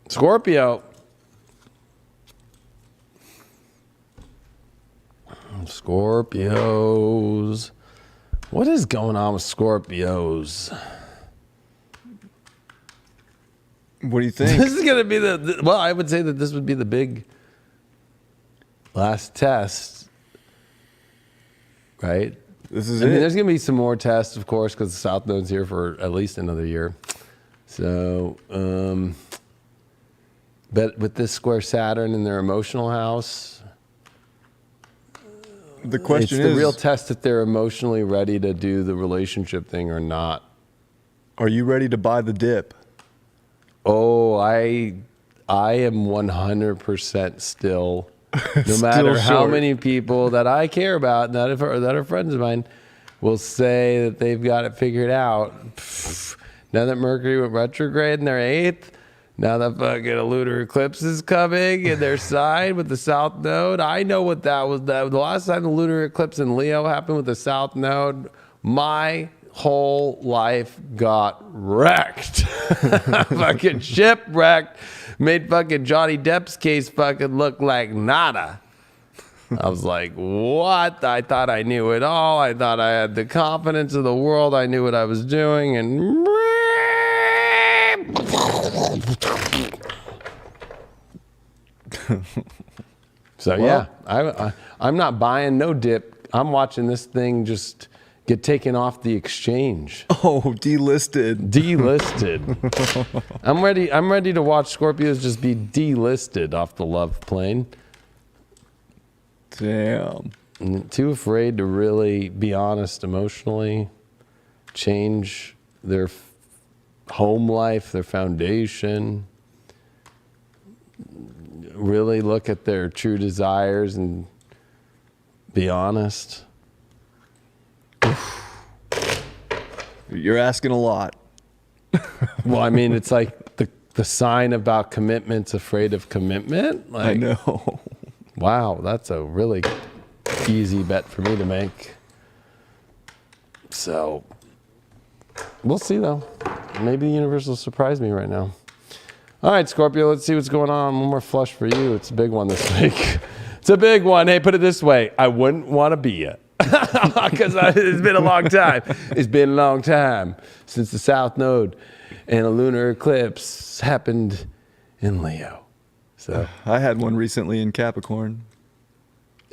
Scorpio. Scorpios. What is going on with Scorpios? What do you think? This is going to be well, I would say that this would be the big last test, right? This is I it. mean, there's going to be some more tests, of course, because the South Node's here for at least another year. So, but with this square Saturn in their emotional house, The question it's is, the real test if they're emotionally ready to do the relationship thing or not. are you ready to buy the dip? Oh, I am 100% still, no matter how short. many people that I care about that are friends of mine will say that they've got it figured out. Now that Mercury went retrograde in their 8th, now that fucking a lunar eclipse is coming in their side with the South Node, I know what that was. The last time the lunar eclipse in Leo happened with the South Node, my whole life got wrecked. Fucking shipwrecked. Made fucking Johnny Depp's case fucking look like nada. I was like, what? I thought I knew it all. I thought I had the confidence of the world. I knew what I was doing. And so, yeah, I'm not buying no dip. I'm watching this thing just get taken off the exchange. Oh, delisted. Delisted. I'm ready to watch Scorpios just be delisted off the love plane. Damn. Too afraid to really be honest emotionally, change their home life, their foundation, really look at their true desires and be honest. You're asking a lot. Well, I mean, it's like the sign about commitment's afraid of commitment. Like, I know. Wow, that's a really easy bet for me to make. So, we'll see though. Maybe the universe will surprise me right now. All right, Scorpio, let's see what's going on. One more flush for you. It's a big one this week. It's a big one. Hey, put it this way. I wouldn't want to be you. Because it's been a long time. It's been a long time since the South Node and a lunar eclipse happened in Leo. So I had one recently in Capricorn.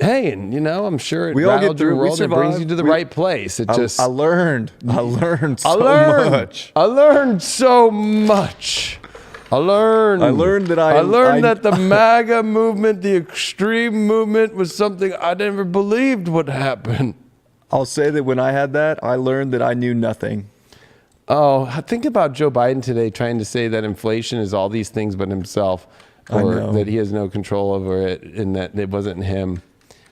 Hey, and you know, I'm sure it We all get rattled your through it. We world. It brings you survive. to the right place. It just I learned so much. I learned so much. I learned that the MAGA movement, the extreme movement, was something I never believed would happen. I'll say that when I had that, I learned that I knew nothing. Oh, think about Joe Biden today trying to say that inflation is all these things but himself, or that he has no control over it, and that it wasn't him.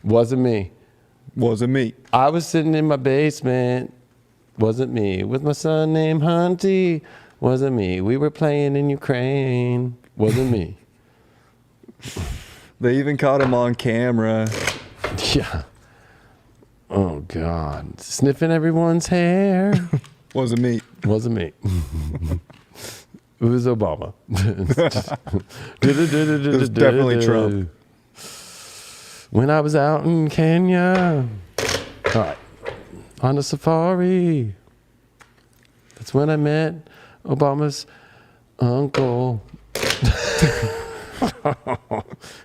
Wasn't me. Wasn't me. I was sitting in my basement. Wasn't me. With my son named Hunty. Wasn't me. We were playing in Ukraine. Wasn't me. They even caught him on camera. Yeah. Oh, God. Sniffing everyone's hair. Wasn't me. Wasn't me. It was Obama. It was definitely Trump. When I was out in Kenya. All right. On a safari. That's when I met Obama's uncle.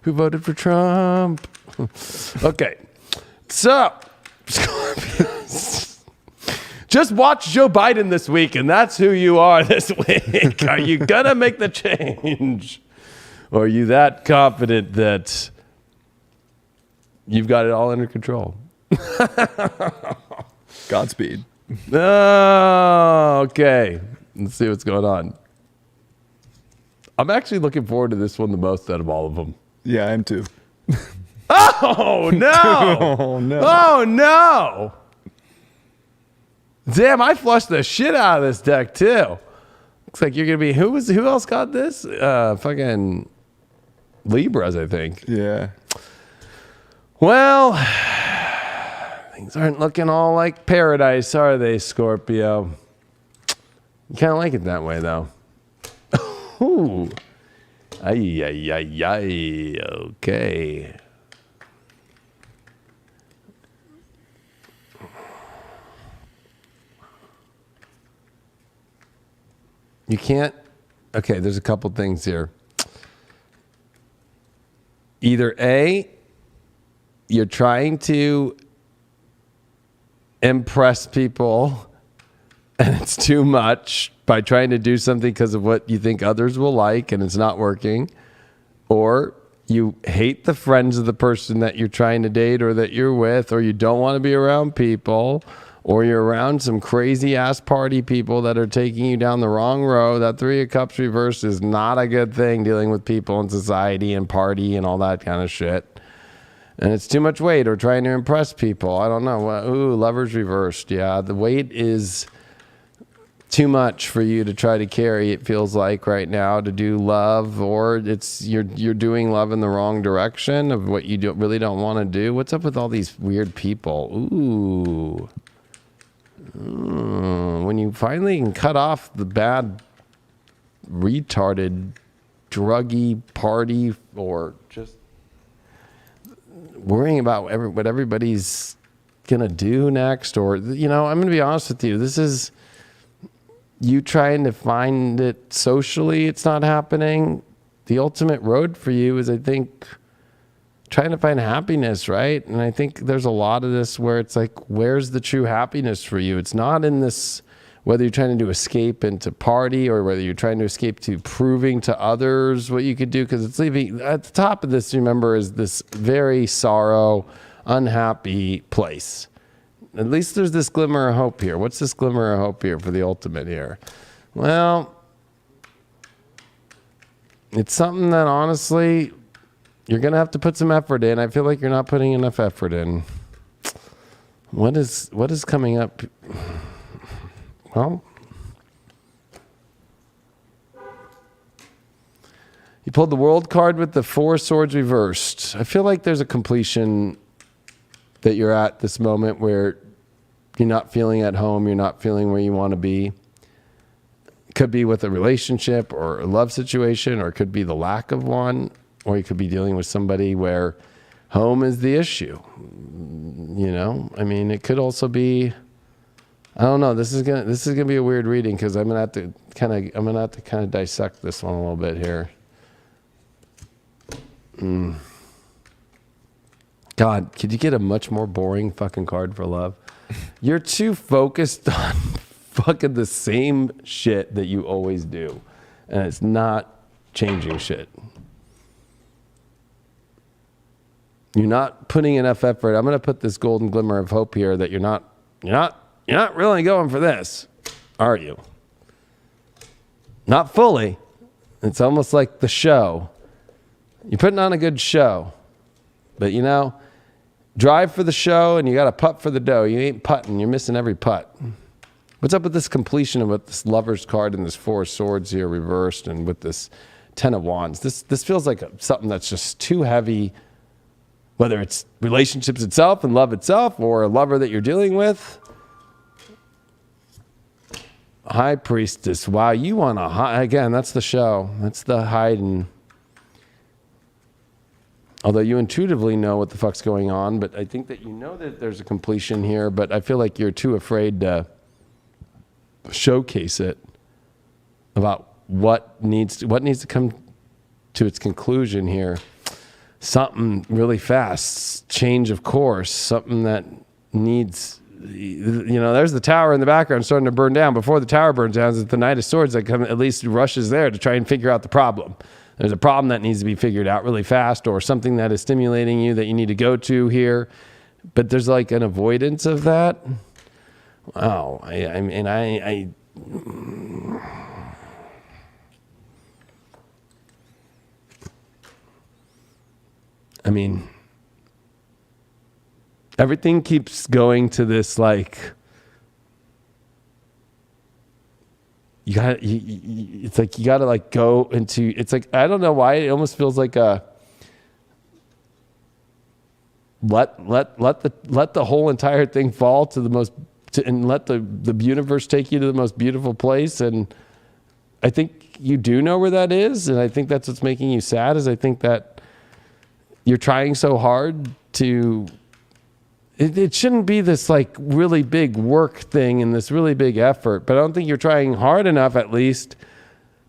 Who voted for Trump. Okay. So, Scorpios. Just watch Joe Biden this week, and that's who you are this week. Are you going to make the change? Or are you that confident that you've got it all under control? Godspeed. Oh, okay. Let's see what's going on. I'm actually looking forward to this one the most out of all of them. Yeah, I am too. Oh, no. Oh, no. Oh, no. Damn, I flushed the shit out of this deck, too. Looks like you're going to be... Who else got this? Fucking Libras, I think. Yeah. Well, things aren't looking all like paradise, are they, Scorpio? You kind of like it that way, though. Ooh. Ay, ay, ay, ay. Okay. You can't. Okay, there's a couple things here. Either A, you're trying to impress people and it's too much by trying to do something because of what you think others will like and it's not working. Or you hate the friends of the person that you're trying to date or that you're with, or you don't want to be around people, or you're around some crazy ass party people that are taking you down the wrong road. That Three of Cups reversed is not a good thing, dealing with people in society and party and all that kind of shit. And it's too much weight, or trying to impress people. I don't know. Ooh, Lovers reversed. Yeah, the weight is too much for you to try to carry, it feels like right now, to do love, or it's you're doing love in the wrong direction of what you really don't want to do. What's up with all these weird people? Ooh. When you finally can cut off the bad, retarded, druggy party, or just worrying about what everybody's gonna do next, or, you know, I'm gonna be honest with you, this is you trying to find it socially. It's not happening. The ultimate road for you is, I think, trying to find happiness, right? And I think there's a lot of this where it's like, where's the true happiness for you? It's not in this, whether you're trying to escape into party or whether you're trying to escape to proving to others what you could do, because it's leaving at the top of this, remember, is this very unhappy place. At least there's this glimmer of hope here. What's this glimmer of hope here for the ultimate here? Well, it's something that honestly, you're going to have to put some effort in. I feel like you're not putting enough effort in. What is coming up? Well, you pulled the World card with the Four of Swords reversed. I feel like there's a completion that you're at this moment where you're not feeling at home, you're not feeling where you want to be. It could be with a relationship or a love situation, or it could be the lack of one, or you could be dealing with somebody where home is the issue. You know, I mean, it could also be, I don't know, this is gonna be a weird reading, because I'm gonna have to kind of dissect this one a little bit here. God, could you get a much more boring fucking card for love? You're too focused on fucking the same shit that you always do, and it's not changing shit. You're not putting enough effort. I'm going to put this golden glimmer of hope here that you're not really going for this, are you? Not fully. It's almost like the show. You're putting on a good show, but you know, drive for the show and you got to putt for the dough. You ain't putting. You're missing every putt. What's up with this completion of this Lovers card and this Four of Swords here reversed, and with this Ten of Wands? This feels like something that's just too heavy, whether it's relationships itself and love itself, or a lover that you're dealing with. High Priestess. Wow, you want to hide. Again, that's the show. That's the hiding. Although you intuitively know what the fuck's going on, but I think that you know that there's a completion here, but I feel like you're too afraid to showcase it about what needs to come to its conclusion here. Something really fast, change of course, something that needs, you know, there's the tower in the background starting to burn down. Before the tower burns down, is the Knight of Swords that at least rushes there to try and figure out the problem. There's a problem that needs to be figured out really fast, or something that is stimulating you that you need to go to here. But there's like an avoidance of that. Wow. I mean, everything keeps going to this, like, it's like you got to like go into, it's like, I don't know why, it almost feels like a let the whole entire thing fall to the most, and let the universe take you to the most beautiful place, and I think you do know where that is, and I think that's what's making you sad, is I think that you're trying so hard to... It shouldn't be this like really big work thing and this really big effort, but I don't think you're trying hard enough, at least,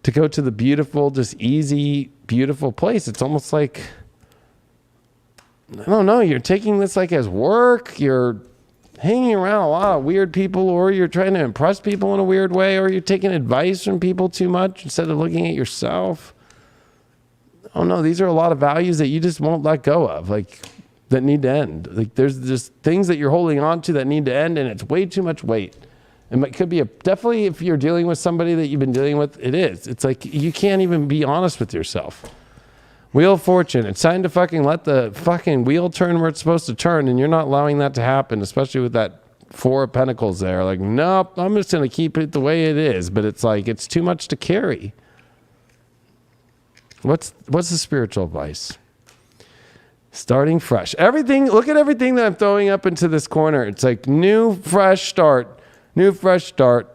to go to the beautiful, just easy, beautiful place. It's almost like, I don't know, you're taking this like as work, you're hanging around a lot of weird people, or you're trying to impress people in a weird way, or you're taking advice from people too much instead of looking at yourself. Oh no, these are a lot of values that you just won't let go of, like, that need to end. Like, there's just things that you're holding on to that need to end, and it's way too much weight. And it could be definitely, if you're dealing with somebody that you've been dealing with, it is. It's like you can't even be honest with yourself. Wheel of Fortune. It's time to fucking let the fucking wheel turn where it's supposed to turn, and you're not allowing that to happen, especially with that Four of Pentacles there. Like, nope, I'm just going to keep it the way it is. But it's like, it's too much to carry. What's the spiritual advice? Starting fresh. Everything, look at everything that I'm throwing up into this corner. It's like new, fresh start. New, fresh start.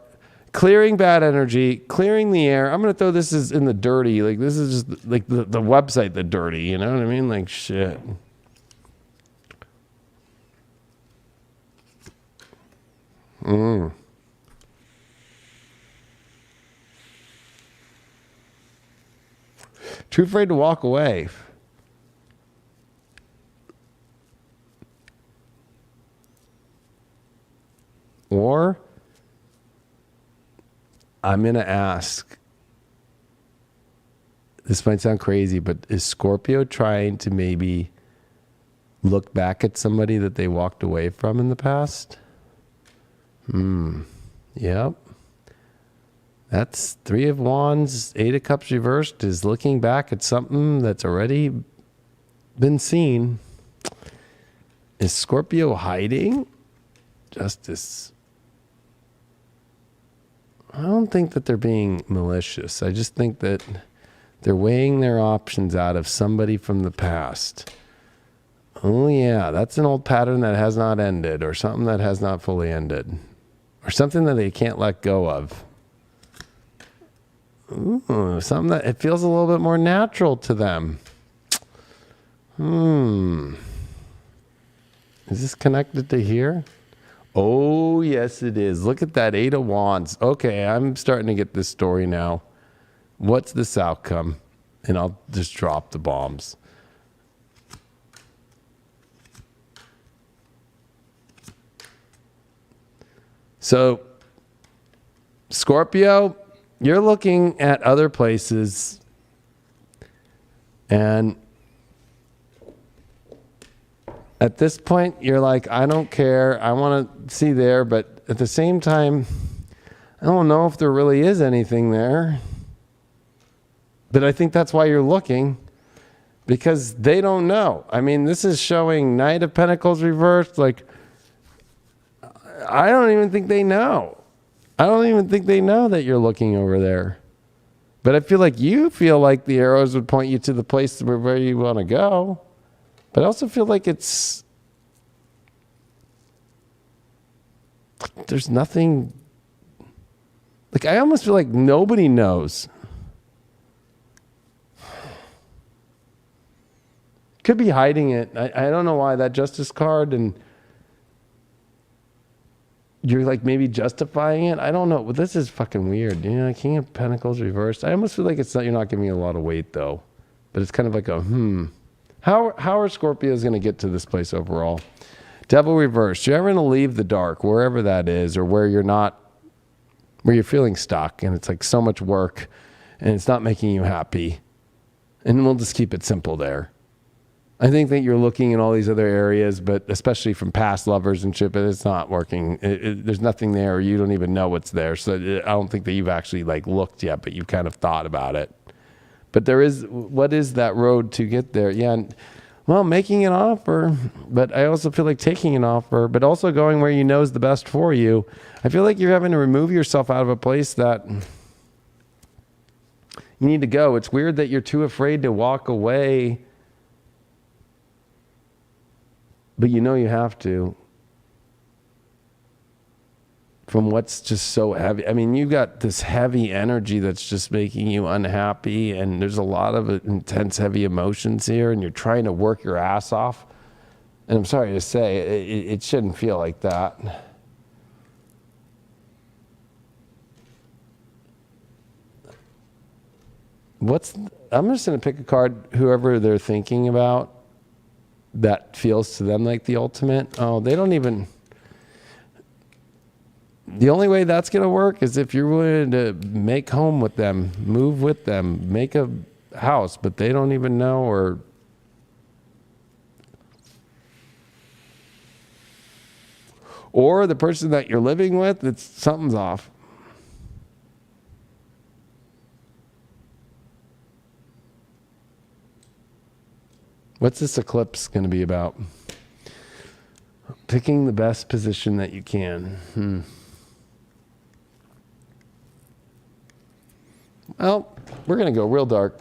Clearing bad energy. Clearing the air. I'm going to throw this in the dirty. Like, this is just like the website, the dirty. You know what I mean? Like, shit. Too afraid to walk away. Or I'm going to ask, this might sound crazy, but is Scorpio trying to maybe look back at somebody that they walked away from in the past? Yep. That's Three of Wands, Eight of Cups reversed is looking back at something that's already been seen. Is Scorpio hiding? Justice. I don't think that they're being malicious. I just think that they're weighing their options out of somebody from the past. Oh yeah, that's an old pattern that has not ended, or something that has not fully ended, or something that they can't let go of. Ooh, something that it feels a little bit more natural to them. Is this connected to here? Oh, yes, it is. Look at that Eight of Wands. Okay, I'm starting to get this story now. What's this outcome? And I'll just drop the bombs. So, Scorpio, you're looking at other places, and at this point, you're like, I don't care. I want to see there. But at the same time, I don't know if there really is anything there. But I think that's why you're looking, because they don't know. I mean, this is showing Knight of Pentacles reversed. Like, I don't even think they know. I don't even think they know that you're looking over there. But I feel like you feel like the arrows would point you to the place where you want to go. But I also feel like there's nothing, like, I almost feel like nobody knows. Could be hiding it. I don't know why that Justice card, and you're like maybe justifying it. I don't know. But this is fucking weird. You know, King of Pentacles reversed. I almost feel like you're not giving me a lot of weight though. But it's kind of like a How are Scorpios going to get to this place overall? Devil reversed. You're ever going to leave the dark, wherever that is, or where you're feeling stuck, and it's like so much work, and it's not making you happy. And we'll just keep it simple there. I think that you're looking in all these other areas, but especially from past lovers and shit, but it's not working. There's nothing there, or you don't even know what's there. So I don't think that you've actually like looked yet, but you've kind of thought about it. But what is that road to get there? Yeah, well, making an offer, but I also feel like taking an offer, but also going where you know is the best for you. I feel like you're having to remove yourself out of a place that you need to go. It's weird that you're too afraid to walk away, but you know you have to. from what's just so heavy. I mean, you got this heavy energy that's just making you unhappy, and there's a lot of intense, heavy emotions here, and you're trying to work your ass off. And I'm sorry to say, it shouldn't feel like that. I'm just going to pick a card, whoever they're thinking about, that feels to them like the ultimate. Oh, they don't even... The only way that's going to work is if you're willing to make home with them, move with them, make a house, but they don't even know, or the person that you're living with, something's off. What's this eclipse going to be about? Picking the best position that you can. Well, we're going to go real dark.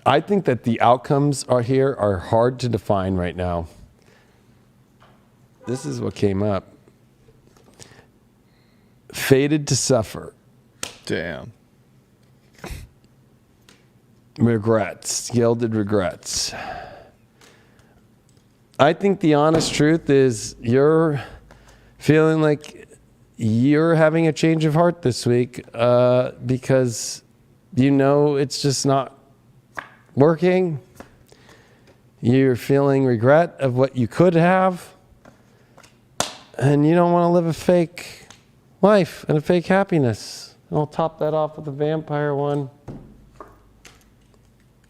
I think that the outcomes are hard to define right now. This is what came up. Fated to suffer. Damn. Regrets, gilded regrets. I think the honest truth is you're feeling like you're having a change of heart this week because you know it's just not working. You're feeling regret of what you could have, and you don't want to live a fake life and a fake happiness. And I'll top that off with a vampire one.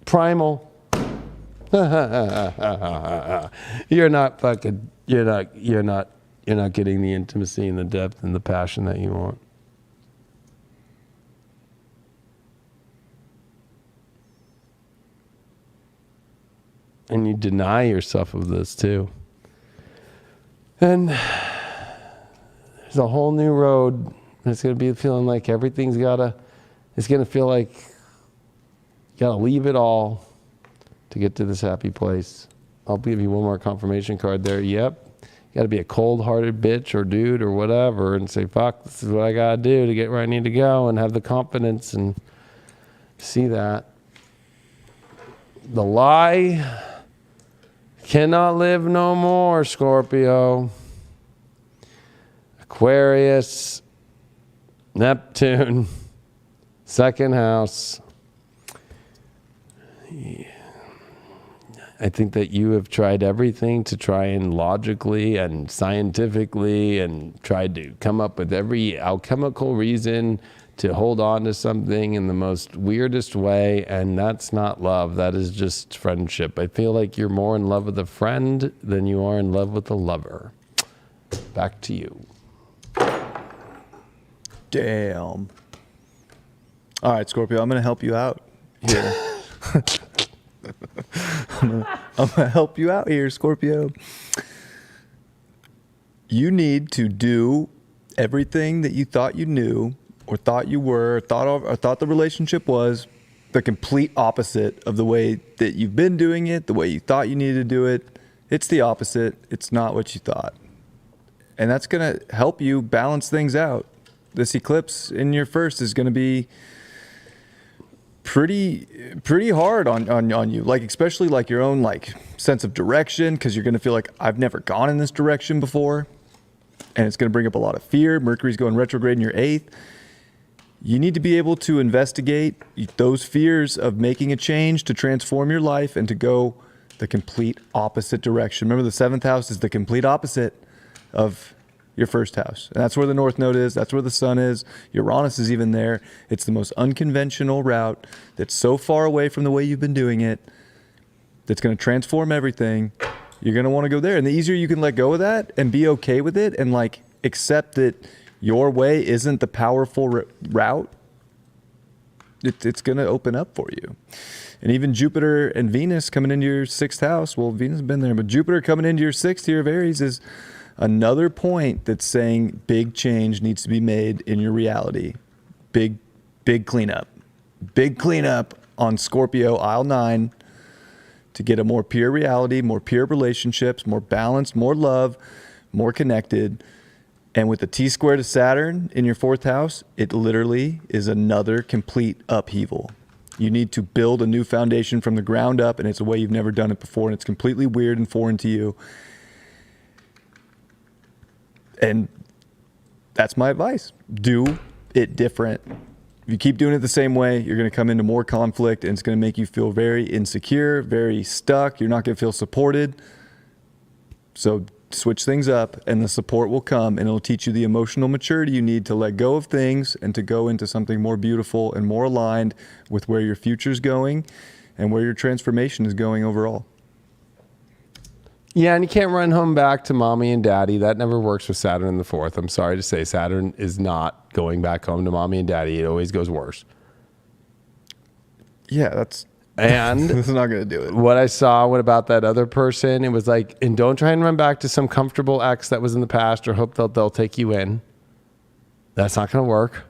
Primal. You're not getting the intimacy and the depth and the passion that you want. And you deny yourself of this too. And there's a whole new road. And it's going to be feeling like it's going to feel like you got to leave it all to get to this happy place. I'll give you one more confirmation card there. Yep. You got to be a cold-hearted bitch or dude or whatever and say, fuck, this is what I got to do to get where I need to go, and have the confidence and see that. The lie cannot live no more, Scorpio. Aquarius, Neptune, second house. I think that you have tried everything to try and logically and scientifically and tried to come up with every alchemical reason to hold on to something in the most weirdest way, and that's not love. That is just friendship. I feel like you're more in love with a friend than you are in love with a lover. Back to you. Damn. All right, Scorpio, I'm going to help you out here. I'm gonna help you out here, Scorpio. You need to do everything that you thought you knew, or thought you were, or thought the relationship was, the complete opposite of the way that you've been doing it, the way you thought you needed to do it. It's the opposite. It's not what you thought. And that's gonna help you balance things out. This eclipse in your first is gonna be pretty hard on you, like especially like your own like sense of direction, because you're going to feel like I've never gone in this direction before, and it's going to bring up a lot of fear. Mercury's going retrograde in your 8th. You need to be able to investigate those fears of making a change to transform your life and to go the complete opposite direction. Remember, the 7th house is the complete opposite of your first house. And that's where the North Node is. That's where the Sun is. Uranus is even there. It's the most unconventional route that's so far away from the way you've been doing it, that's going to transform everything. You're going to want to go there. And the easier you can let go of that and be okay with it and like accept that your way isn't the powerful route, it's going to open up for you. And even Jupiter and Venus coming into your 6th house, well, Venus has been there, but Jupiter coming into your 6th here of Aries is another point that's saying big change needs to be made in your reality. Big cleanup. Big cleanup on Scorpio, aisle 9. to get a more pure reality, more pure relationships, more balanced, more love, more connected. And with the T-square to Saturn in your 4th house, it literally is another complete upheaval. You need to build a new foundation from the ground up, and it's a way you've never done it before, and it's completely weird and foreign to you. And that's my advice. Do it different. If you keep doing it the same way, you're going to come into more conflict, and it's going to make you feel very insecure, very stuck. You're not going to feel supported. So switch things up, and the support will come, and it'll teach you the emotional maturity you need to let go of things and to go into something more beautiful and more aligned with where your future's going and where your transformation is going overall. Yeah, and you can't run home back to mommy and daddy. That never works with Saturn in the 4th. I'm sorry to say, Saturn is not going back home to mommy and daddy. It always goes worse. Yeah, that's... And this is not going to do it. What I saw, what about that other person? It was like, and don't try and run back to some comfortable ex that was in the past or hope they'll take you in. That's not going to work.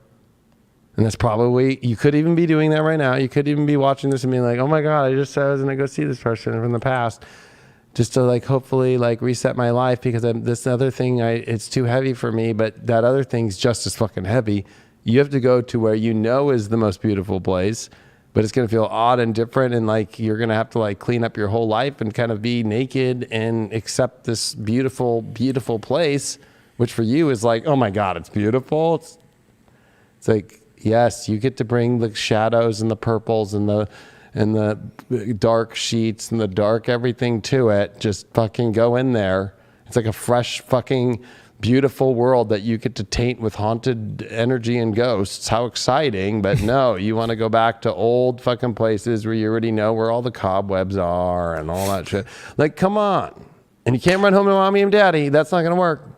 And that's probably, you could even be doing that right now. You could even be watching this and being like, oh my God, I just said I was going to go see this person from the past. Just to like, hopefully like reset my life because this other thing, it's too heavy for me, but that other thing's just as fucking heavy. You have to go to where you know is the most beautiful place, but it's going to feel odd and different. And like, you're going to have to like clean up your whole life and kind of be naked and accept this beautiful, beautiful place, which for you is like, oh my God, it's beautiful. It's like, yes, you get to bring the shadows and the purples and the dark sheets and the dark everything to it. Just fucking go in there. It's like a fresh fucking beautiful world that you get to taint with haunted energy and ghosts. How exciting. But no, you want to go back to old fucking places where you already know where all the cobwebs are and all that shit. Like, come on. And you can't run home to mommy and daddy. That's not going to work.